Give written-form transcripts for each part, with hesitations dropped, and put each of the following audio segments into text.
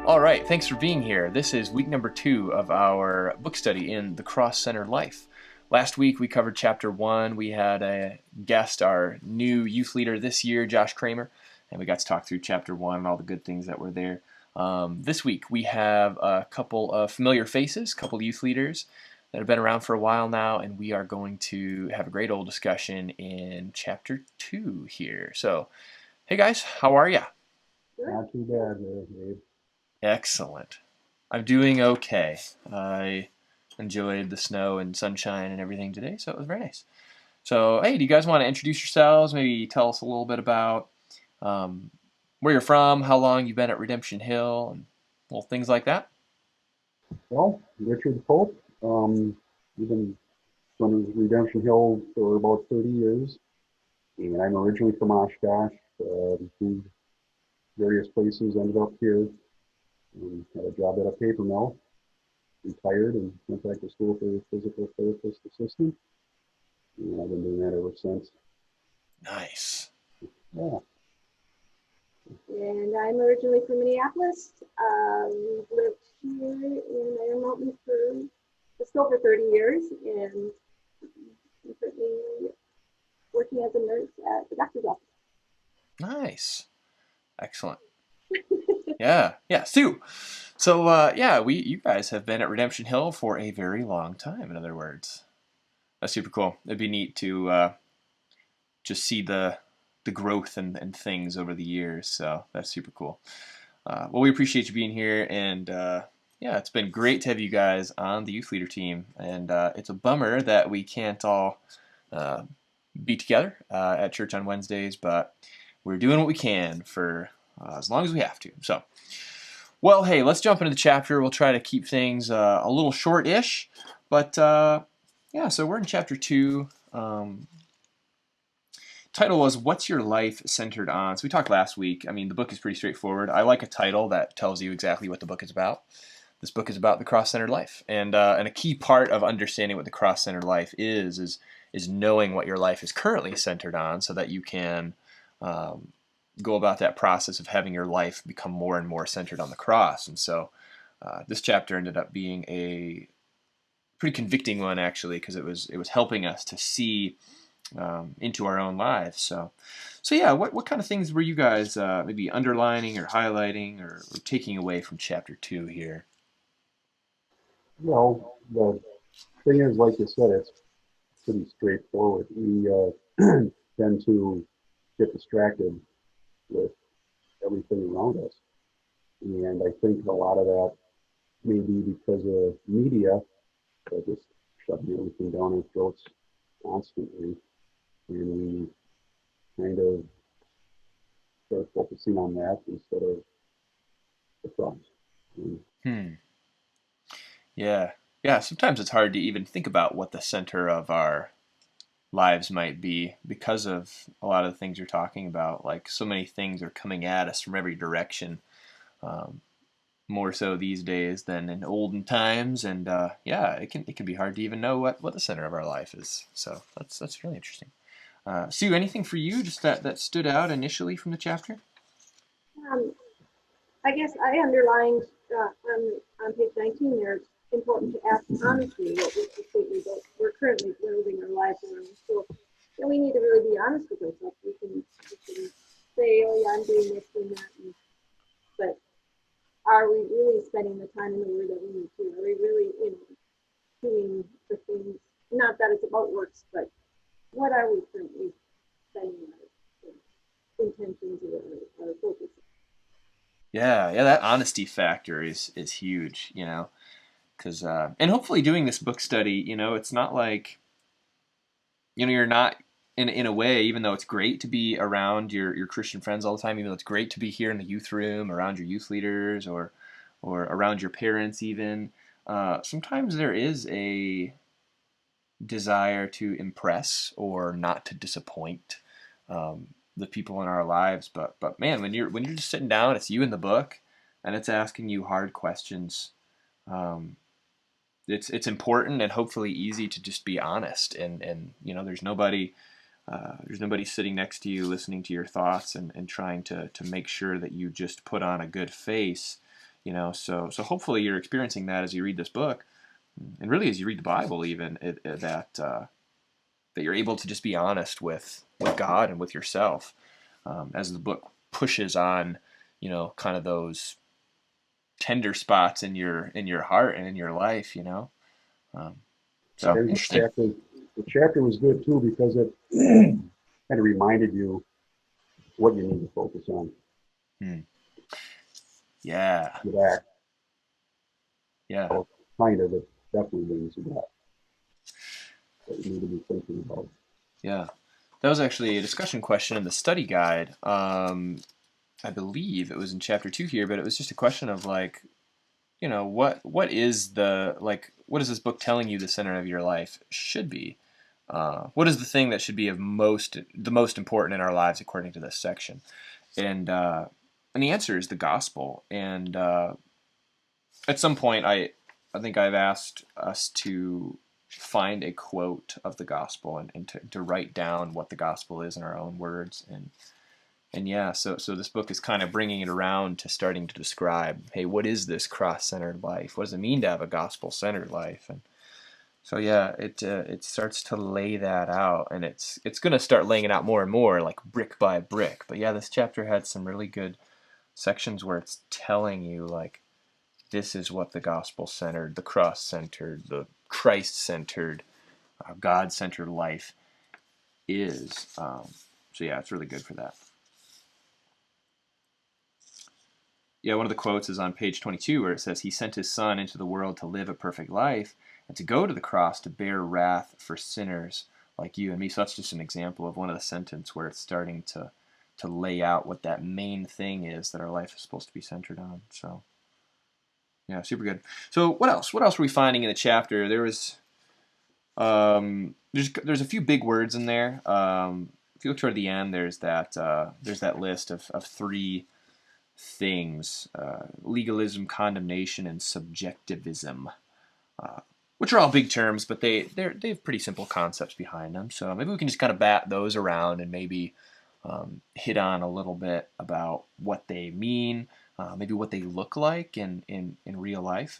All right, thanks for being here. This is week number 2 of our book study in The Cross-Centered Life. Last week we covered chapter 1. We had a guest, our new youth leader this year, Josh Kramer, and we got to talk through chapter 1 and all the good things that were there. This week we have a couple of familiar faces, a couple of youth leaders that have been around for a while now, and we are going to have a great old discussion in chapter 2 here. So, hey guys, how are ya? Not too bad there, Dave. Excellent. I'm doing okay. I enjoyed the snow and sunshine and everything today, so it was very nice. So, hey, do you guys want to introduce yourselves? Maybe tell us a little bit about um, where you're from, how long you've been at Redemption Hill, and little things like that. Well, Richard Pope. We've been running Redemption Hill for about 30 years, and I'm originally from Oshkosh. Moved various places, ended up here, had a job at a paper mill, retired, and went back to school for a physical therapist assistant. And I've been doing that ever since. Nice. Yeah, And I'm originally from Minneapolis. We've lived here in Iron Mountain for just over 30 years, and I'm currently working as a nurse at the doctor's office. Nice. Excellent. Yeah, Sue. So, yeah, you guys have been at Redemption Hill for a very long time, in other words. That's super cool. It'd be neat to just see the growth and things over the years. So that's super cool. Well, we appreciate you being here, and yeah, it's been great to have you guys on the youth leader team. And it's a bummer that we can't all uh, be together at church on Wednesdays, but we're doing what we can for as long as we have to. So, well, hey, let's jump into the chapter. We'll try to keep things a little short-ish, but yeah, so we're in chapter 2. Title was "What's Your Life Centered On?" So we talked last week. I mean, the book is pretty straightforward. I like a title that tells you exactly what the book is about. This book is about the cross-centered life, and a key part of understanding what the cross-centered life is knowing what your life is currently centered on, so that you can um, go about that process of having your life become more and more centered on the cross. And so this chapter ended up being a pretty convicting one, actually, because it was helping us to see into our own lives. So yeah, what kind of things were you guys maybe underlining or highlighting or taking away from chapter 2 here? well, the thing is, like you said, it's pretty straightforward. We tend to get distracted with everything around us. And I think a lot of that may be because of media that just shoving everything down our throats constantly. And we kind of start focusing on that instead of the cross. And, Hmm. Yeah. Yeah. Sometimes it's hard to even think about what the center of our lives might be because of a lot of the things you're talking about. Like so many things are coming at us from every direction. Um, More so these days than in olden times, and yeah, it can be hard to even know what the center of our life is. So that's really interesting. Sue, anything for you just that stood out initially from the chapter? Um, I guess I underlined on page 19 there, it's important to ask honestly what we're currently building our lives around. So we need to really be honest with ourselves. We can say, oh yeah, I'm doing this, doing that, but are we really spending the time in the Word that we need to? Are we really, doing the things? Not that it's about works, but what are we currently spending our intentions or our focus? Yeah, that honesty factor is huge, because and hopefully doing this book study, it's not like you're not in a way, even though it's great to be around your Christian friends all the time, even though it's great to be here in the youth room, around your youth leaders, or around your parents even. Sometimes there is a desire to impress or not to disappoint the people in our lives. But man, when you're just sitting down, it's you in the book, and it's asking you hard questions. Um, it's important and hopefully easy to just be honest, and there's nobody sitting next to you listening to your thoughts and trying to make sure that you just put on a good face. So hopefully you're experiencing that as you read this book, and really as you read the Bible, even that you're able to just be honest with God and with yourself, as the book pushes on, kind of those tender spots in your heart and in your life. Um, And so then interesting. the chapter was good too because it kind of reminded you what you need to focus on. Hmm. Yeah, With that, yeah, well, kind of, it definitely brings you that you need to be thinking about. yeah. That was actually a discussion question in the study guide. I believe it was in chapter 2 here, but it was just a question of like, what is what is this book telling you the center of your life should be? What is the thing that should be the most important in our lives according to this section? And the answer is the gospel. And at some point, I think I've asked us to find a quote of the gospel and to write down what the gospel is in our own words. And yeah, so this book is kind of bringing it around to starting to describe, hey, what is this cross-centered life? What does it mean to have a gospel-centered life? And so yeah, it starts to lay that out, and it's going to start laying it out more and more, like brick by brick. But yeah, this chapter had some really good sections where it's telling you like this is what the gospel-centered, the cross-centered, the Christ-centered, God-centered life is. So yeah, it's really good for that. Yeah, one of the quotes is on page 22 where it says, He sent His Son into the world to live a perfect life and to go to the cross to bear wrath for sinners like you and me. So that's just an example of one of the sentences where it's starting to lay out what that main thing is that our life is supposed to be centered on. So, yeah, super good. So, what else? What else were we finding in the chapter? There's a few big words in there. If you look toward the end, there's that list of three things: legalism, condemnation, and subjectivism, which are all big terms, but they have pretty simple concepts behind them. So maybe we can just kind of bat those around and maybe hit on a little bit about what they mean, maybe what they look like in real life.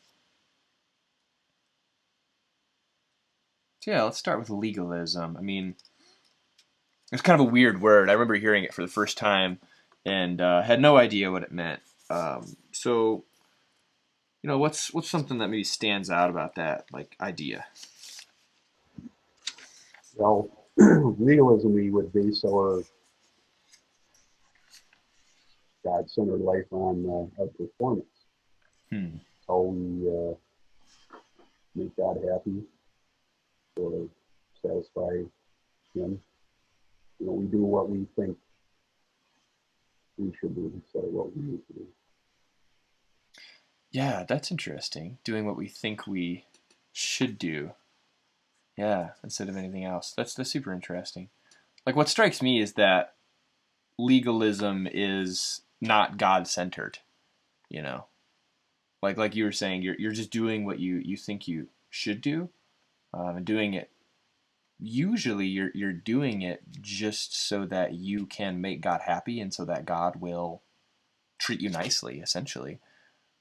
So yeah, let's start with legalism. I mean, it's kind of a weird word. I remember hearing it for the first time and had no idea what it meant. So what's something that maybe stands out about that like idea? Well, legalism, we would base our God-centered life on our performance, Hmm. how we make God happy or satisfy Him. We do what we think we should do instead of what we need to do. Yeah, that's interesting. Doing what we think we should do. Yeah, instead of anything else. That's super interesting. Like what strikes me is that legalism is not God centered. You know, like you were saying, you're just doing what you think you should do, and doing it. Usually, you're doing it just so that you can make God happy, and so that God will treat you nicely, essentially.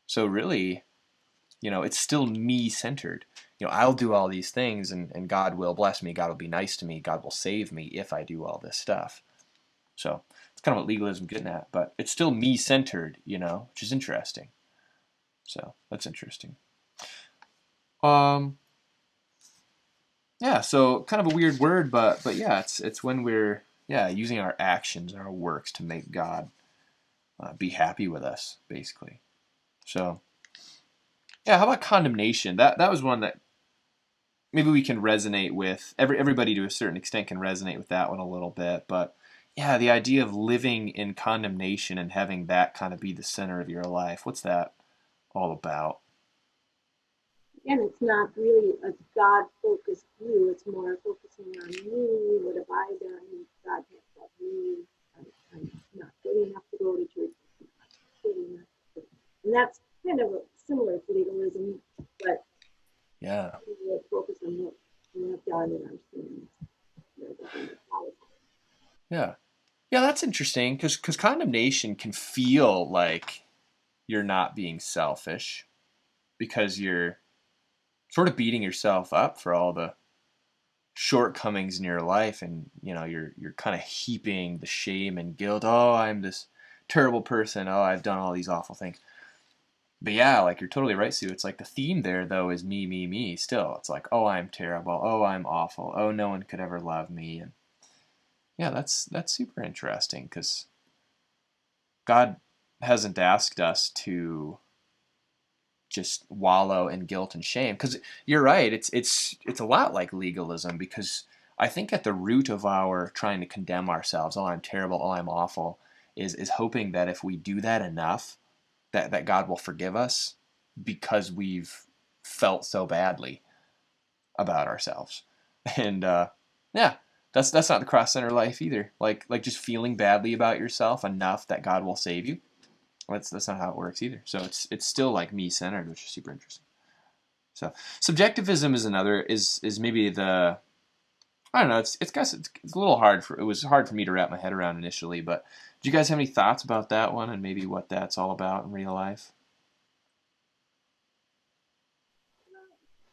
So really, it's still me centered. I'll do all these things and God will bless me. God will be nice to me. God will save me if I do all this stuff. So it's kind of what legalism is getting at, but it's still me centered, which is interesting. So that's interesting. Um, yeah, so kind of a weird word, but yeah, it's when we're using our actions and our works to make God be happy with us, basically. So yeah, how about condemnation? That was one that maybe we can resonate with. Everybody to a certain extent can resonate with that one a little bit, but yeah, the idea of living in condemnation and having that kind of be the center of your life, what's that all about? And it's not really a God-focused view. It's more focusing on me. What have I done? God has helped me. I'm not good enough to go to church. I'm not good enough. And that's kind of similar to legalism, but Yeah, we would focus on what we have done in our sins rather than the policy. yeah, yeah. That's interesting because condemnation can feel like you're not being selfish because you're sort of beating yourself up for all the shortcomings in your life, and you're kind of heaping the shame and guilt. Oh, I'm this terrible person. Oh, I've done all these awful things. But yeah, like you're totally right, Sue. It's like the theme there though is me, me, me. Still, it's like, oh, I'm terrible. Oh, I'm awful. Oh, no one could ever love me. And yeah, that's super interesting because God hasn't asked us to just wallow in guilt and shame. Because you're right, it's a lot like legalism, because I think at the root of our trying to condemn ourselves, oh, I'm terrible, oh, I'm awful, is hoping that if we do that enough, that God will forgive us because we've felt so badly about ourselves. And yeah, that's not the cross center life either. Like just feeling badly about yourself enough that God will save you. That's not how it works either. So it's still like me centered, which is super interesting. So subjectivism is another is maybe the, I don't know, it's a little hard it was hard for me to wrap my head around initially, but do you guys have any thoughts about that one and maybe what that's all about in real life?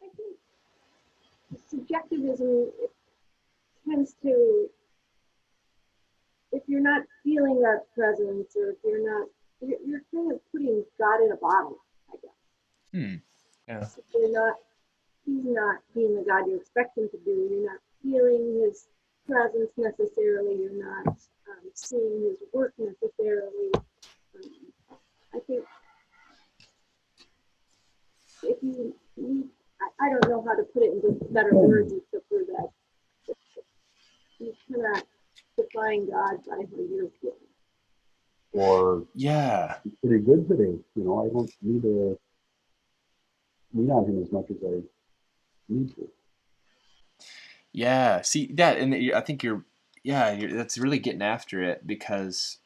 I think subjectivism tends to, if you're not feeling God's presence, or if you're kind of putting God in a bottle, I guess. Hmm. Yeah. If he's not being the God you expect him to be. You're not feeling his presence necessarily. You're not seeing his work necessarily. I think if you need, I don't know how to put it into better words except for that you cannot define God by how you're feeling. Or Yeah. pretty good today. I don't need to lean on him as much as I need to. Yeah. See that, and I think that's really getting after it, because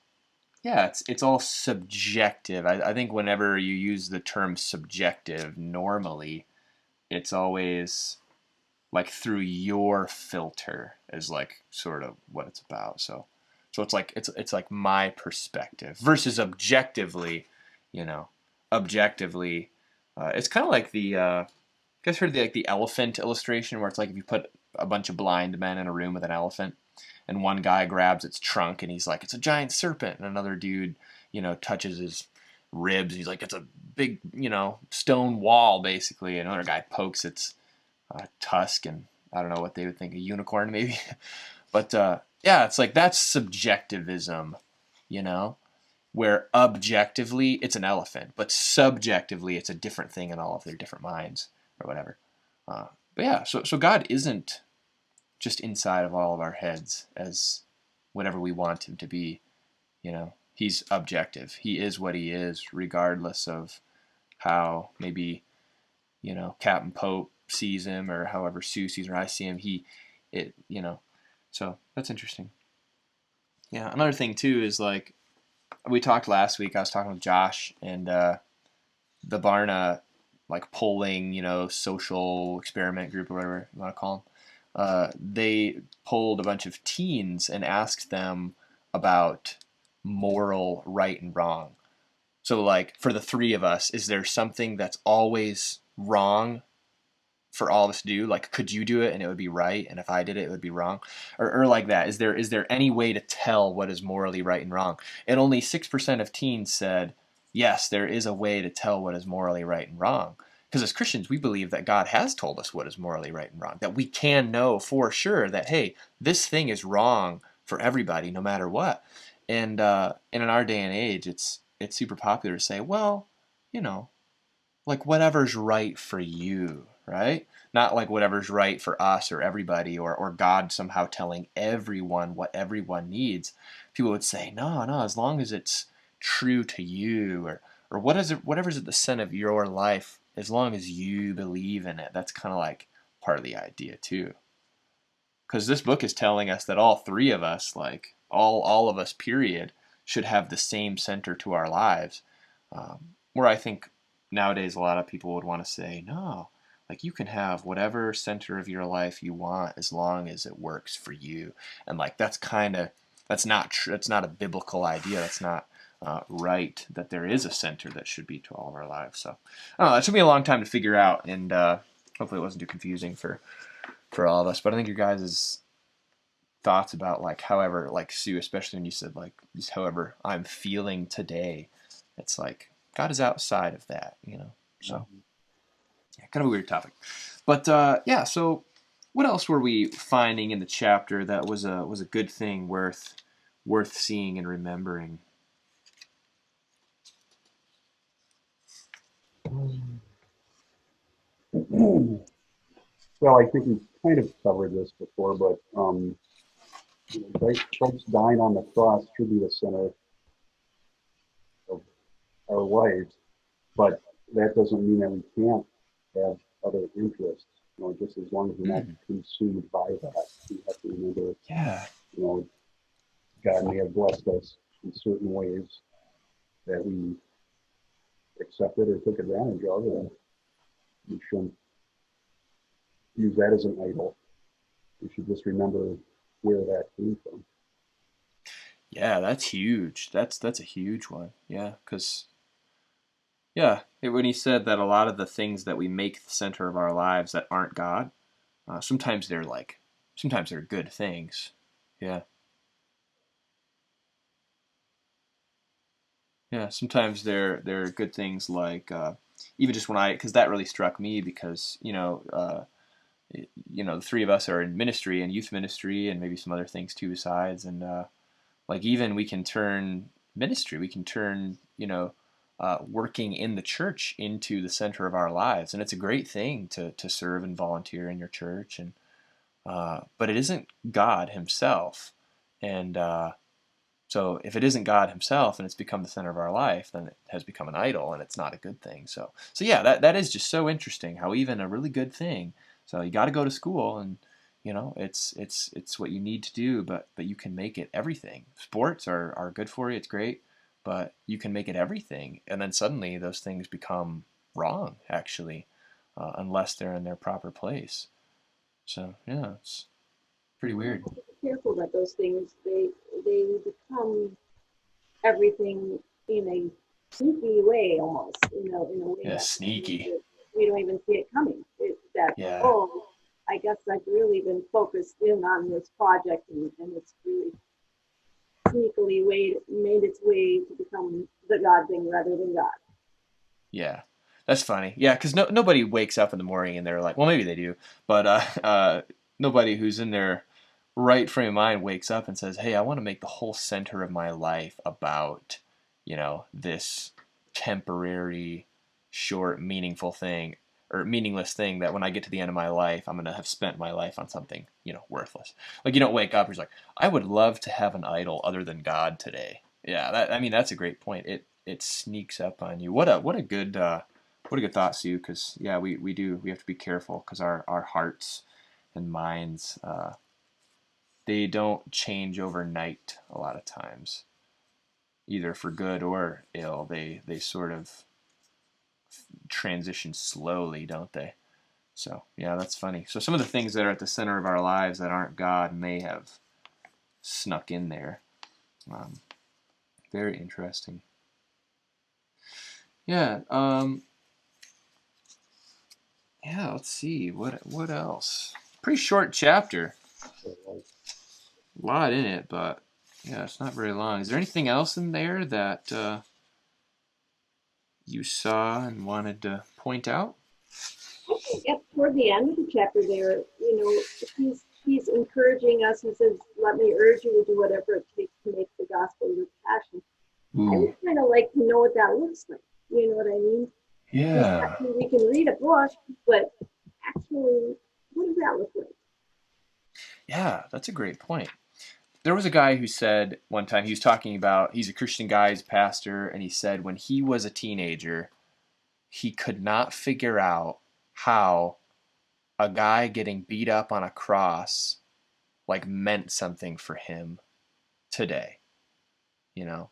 yeah, it's all subjective. I think whenever you use the term subjective, normally it's always like through your filter is like sort of what it's about. So it's like my perspective versus objectively, you know, objectively. It's kind of like you guys heard the elephant illustration where it's like if you put a bunch of blind men in a room with an elephant, and one guy grabs its trunk and he's like, it's a giant serpent, and another dude, touches his ribs. He's like, it's a big, stone wall basically. And another guy pokes its tusk, and I don't know what they would think, a unicorn maybe. But yeah, it's like that's subjectivism, you know, where objectively it's an elephant, but subjectively it's a different thing in all of their different minds or whatever. But yeah, so God isn't just inside of all of our heads as whatever we want him to be. He's objective. He is what he is, regardless of how maybe Captain Pope sees him, or however Sue sees or I see him. So that's interesting. Yeah, another thing too is like we talked last week. I was talking with Josh, and the Barna like polling, social experiment group or whatever you want to call them. They polled a bunch of teens and asked them about moral right and wrong. So like for the three of us, is there something that's always wrong for all of us to do? Like, could you do it and it would be right, and if I did it, it would be wrong, or like that? Is there any way to tell what is morally right and wrong? And only 6% of teens said yes, there is a way to tell what is morally right and wrong. Because as Christians, we believe that God has told us what is morally right and wrong. That we can know for sure that hey, this thing is wrong for everybody, no matter what. And in our day and age, it's super popular to say, well, you know, like whatever's right for you, right? Not like whatever's right for us or everybody, or God somehow telling everyone what everyone needs. People would say, no, as long as it's true to you, or what is it, whatever's at the center of your life, as long as you believe in it. That's kind of like part of the idea too. Because this book is telling us that all three of us, like all of us, period, should have the same center to our lives. Where I think nowadays a lot of people would want to say, no, like you can have whatever center of your life you want as long as it works for you. And like that's not a biblical idea. That's not right that there is a center that should be to all of our lives. So I don't know. That took me a long time to figure out, and hopefully it wasn't too confusing for all of us. But I think your guys' thoughts about like however, like Sue, especially when you said like just however I'm feeling today, it's like God is outside of that, you know. So yeah, kind of a weird topic. But yeah, so what else were we finding in the chapter that was a good thing worth seeing and remembering? Well, I think we've kind of covered this before, but Christ dying on the cross should be the center of our lives, but that doesn't mean that we can't have other interests. Just as long as we're not Mm, consumed by that, we have to remember, yeah, you know, God may have blessed us in certain ways that we accepted or took advantage of, and we shouldn't use that as an idol. We should just remember where that came from. yeah, that's huge. That's a huge one. Yeah, because yeah, when he said that a lot of the things that we make the center of our lives that aren't God, sometimes they're like, sometimes they're good things. Yeah, yeah. Sometimes they're good things like even just when because that really struck me because the three of us are in ministry and youth ministry and maybe some other things too besides, and like even we can turn ministry, we can turn working in the church into the center of our lives, and it's a great thing to serve and volunteer in your church, and but it isn't God Himself, and so if it isn't God Himself and it's become the center of our life, then it has become an idol, and it's not a good thing. So yeah, that is just so interesting how even a really good thing. So you got to go to school, and it's what you need to do, but you can make it everything. Sports are good for you. It's great, but you can make it everything, and then suddenly those things become wrong actually, unless they're in their proper place. So yeah, it's pretty weird. Be careful that those things they become everything in a sneaky way almost, in a way Yeah, that sneaky. we don't even see it coming. That, Yeah. oh, I guess I've really been focused in on this project, and it's really sneakily made its way to become the God thing rather than God. Yeah, that's funny. Yeah, because nobody wakes up in the morning and they're like, well, maybe they do, but nobody who's in their right frame of mind wakes up and says, hey, I want to make the whole center of my life about, this temporary, short, meaningful thing or meaningless thing that when I get to the end of my life, I'm going to have spent my life on something, worthless. Like you don't wake up, you're like, I would love to have an idol other than God today. Yeah, I mean, that's a great point. It sneaks up on you. What a good thought, Sue. Because yeah, we have to be careful because our hearts and minds they don't change overnight a lot of times, either for good or ill. They sort of transition slowly, don't they? So yeah, that's funny. So some of the things that are at the center of our lives that aren't God may have snuck in there. Um, Very interesting. Yeah. Yeah. Let's see. What else? Pretty short chapter. So, A lot in it, but yeah, it's not very long. Is there anything else in there that you saw and wanted to point out? I think toward the end of the chapter there, he's encouraging us. He says, "Let me urge you to do whatever it takes to make the gospel your passion." I Ooh, would kind of like to know what that looks like. You know what I mean? yeah. We can read a book, but actually, what does that look like? Yeah, that's a great point. There was a guy who said one time, he was talking about, he's a Christian guy, he's a pastor, and he said when he was a teenager, he could not figure out how a guy getting beat up on a cross like meant something for him today, you know?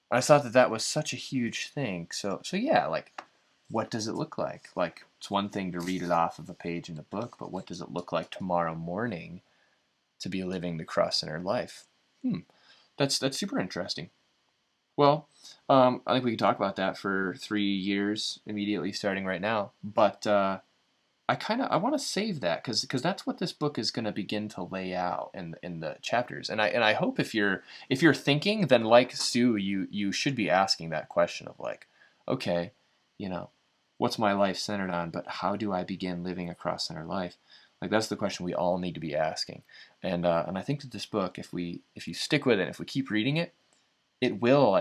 I thought that was such a huge thing. So yeah, like what does it look like? Like it's one thing to read it off of a page in a book, but what does it look like tomorrow morning to be living the cross-centered life? Hmm, that's super interesting. Well, I think we could talk about that for 3 years immediately starting right now. But I want to save that because that's what this book is going to begin to lay out in the chapters. And I hope if you're thinking, then like Sue, you should be asking that question of like, okay, you know, what's my life centered on? But how do I begin living a cross-centered life? Like that's the question we all need to be asking. And I think that this book, if you stick with it, if we keep reading it, it will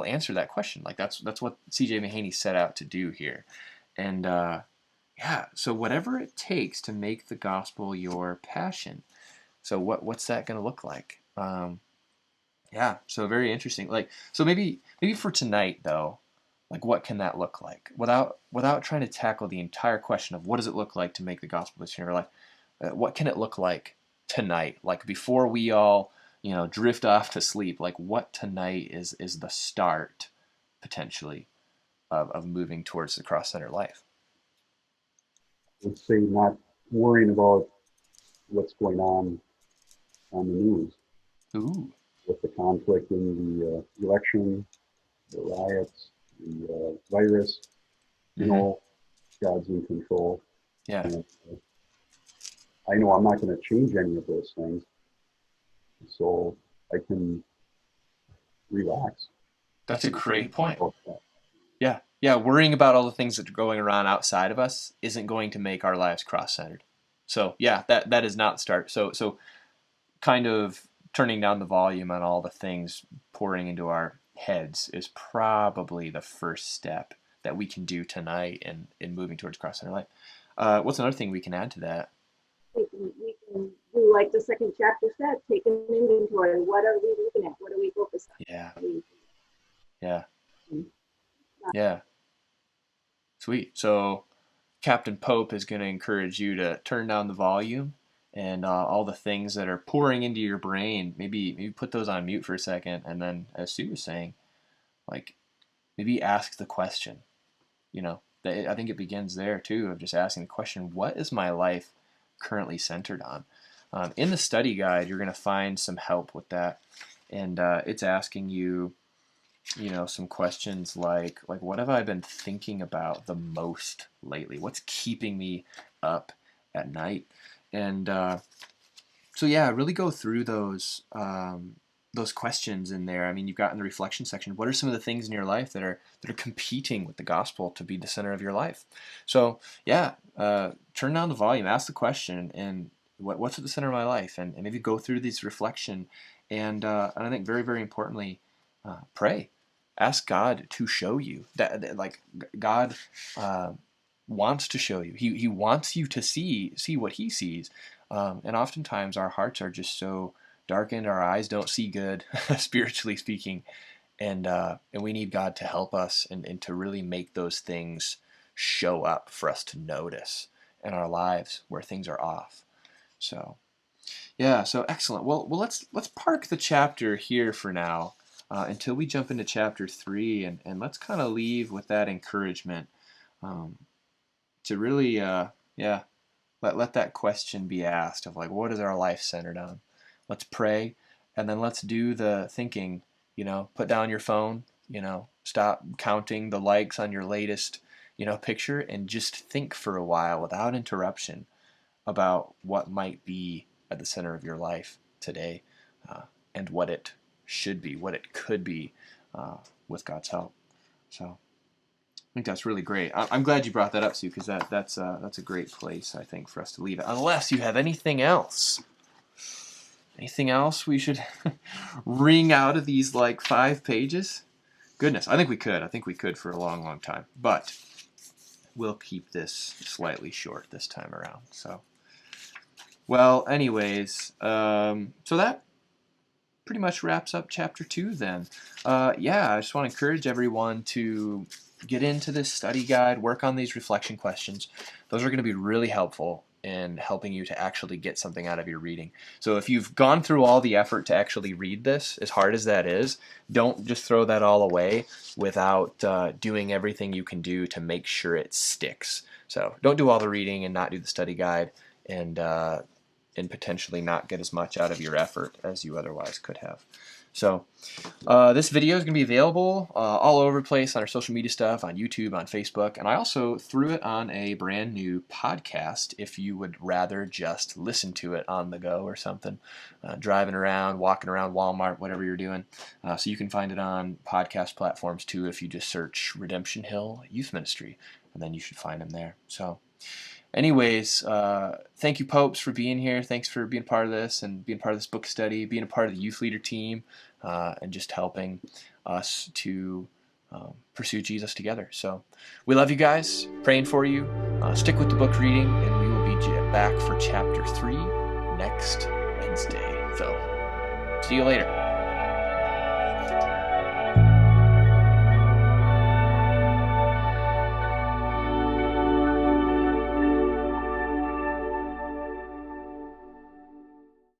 answer that question. Like that's what C.J. Mahaney set out to do here. And yeah, so whatever it takes to make the gospel your passion. So what's that going to look like? Yeah, so very interesting. Like so maybe for tonight though, like what can that look like without trying to tackle the entire question of what does it look like to make the gospel the center of your life? What can it look like tonight? Like before we all drift off to sleep. Like what tonight is the start potentially of moving towards the cross center life. Let's say not worrying about what's going on the news Ooh. with the conflict in the election, the riots, the virus. You Mm-hmm. know, God's in control. Yeah. And I know I'm not going to change any of those things, so I can relax. That's a great point. Yeah. Yeah. Worrying about all the things that are going around outside of us isn't going to make our lives cross-centered. So yeah, that is not the start. So kind of turning down the volume on all the things pouring into our heads is probably the first step that we can do tonight in moving towards cross-center life. What's another thing we can add to that? We can do like the second chapter said, take an inventory. What are we looking at? What are we focused on? Yeah. Yeah. Yeah. Sweet. So Captain Pope is going to encourage you to turn down the volume and all the things that are pouring into your brain. Maybe put those on mute for a second, and then, as Sue was saying, like maybe ask the question. I think it begins there too, of just asking the question: what is my life currently centered on? In the study guide, you're going to find some help with that, and it's asking you some questions like what have I been thinking about the most lately? What's keeping me up at night? And so yeah, really go through those questions in there. I mean, you've got in the reflection section, what are some of the things in your life that are competing with the gospel to be the center of your life? So yeah, turn down the volume, ask the question, and what's at the center of my life, and maybe go through these reflection, and I think very very importantly, pray. Ask God to show you that like God wants to show you. He wants you to see what He sees, and oftentimes our hearts are just so darkened, our eyes don't see good, spiritually speaking, and we need God to help us and to really make those things show up for us to notice in our lives where things are off. So yeah, so excellent. Well, let's park the chapter here for now until we jump into chapter 3, and let's kind of leave with that encouragement um, to really, yeah, let that question be asked of like, what is our life centered on? Let's pray, and then let's do the thinking. Put down your phone. Stop counting the likes on your latest, picture, and just think for a while without interruption about what might be at the center of your life today, and what it should be, what it could be, with God's help. So I think that's really great. I'm glad you brought that up, Sue, because that's a great place, I think, for us to leave it. Unless you have anything else. Anything else we should wring out of these like 5 pages? Goodness, I think we could. I think we could for a long, long time. But we'll keep this slightly short this time around. So, well, anyways, so that pretty much wraps up chapter 2 then. Yeah, I just want to encourage everyone to get into this study guide, work on these reflection questions. Those are going to be really helpful in helping you to actually get something out of your reading. So if you've gone through all the effort to actually read this, as hard as that is, don't just throw that all away without doing everything you can do to make sure it sticks. So don't do all the reading and not do the study guide, and potentially not get as much out of your effort as you otherwise could have. So this video is going to be available all over the place on our social media stuff, on YouTube, on Facebook, and I also threw it on a brand new podcast if you would rather just listen to it on the go or something, driving around, walking around Walmart, whatever you're doing. So you can find it on podcast platforms too if you just search Redemption Hill Youth Ministry, and then you should find them there. So anyways, thank you, Popes, for being here. Thanks for being part of this and being part of this book study, being a part of the youth leader team, and just helping us to pursue Jesus together. So we love you guys, praying for you. Stick with the book reading, and we will be back for chapter 3 next Wednesday. So see you later.